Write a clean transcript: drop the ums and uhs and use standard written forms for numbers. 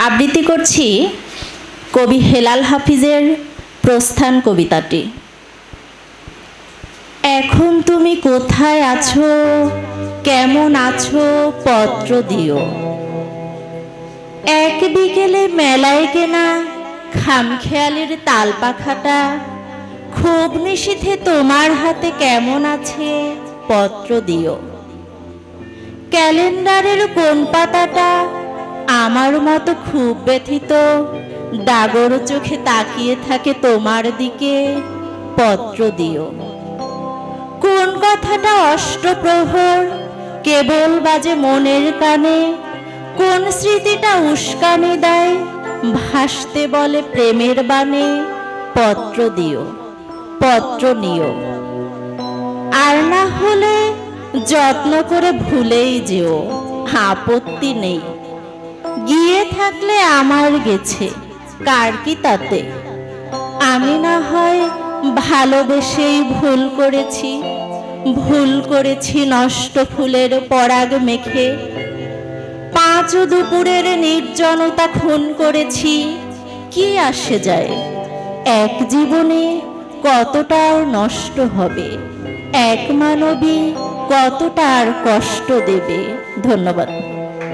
আবৃত্তি করছি কবি হেলাল হাফিজের প্রস্থান কবিতাটি। এখন তুমি কোথায় আছো, কেমন আছো, পত্র দিও। এক বিকেলে মেলায় কেনা খামখেয়ালির তালপাখাটা খুব নিশীথে তোমার হাতে কেমন আছে, পত্র দিও। ক্যালেন্ডারের কোন পাতাটা আমার মতো খুব ব্যথিত ডাগর চোখে তাকিয়ে থাকে তোমার দিকে, পত্র দিও। কোন কথাটা অষ্টপ্রহর কেবল বাজে মনের কানে, কোন স্মৃতিটা উস্কানি দেয় ভাসতে বলে প্রেমের বাণে, পত্র দিও, পত্র নিও। আর না হলে যত্ন করে ভুলেই যেও, আপত্তি নেই। গিয়ে থাকলে আমার গেছে, কার কি তাতে। আমি না হয় ভালোবেসেই ভুল করেছি, ভুল করেছি নষ্ট ফুলের পরাগ মেখে। 5 দুপুরের নির্জনতা খুন করেছি, কি আসে যায়। এক জীবনে কতটা নষ্ট হবে, এক মানবী কতটা আর কষ্ট দেবে। ধন্যবাদ।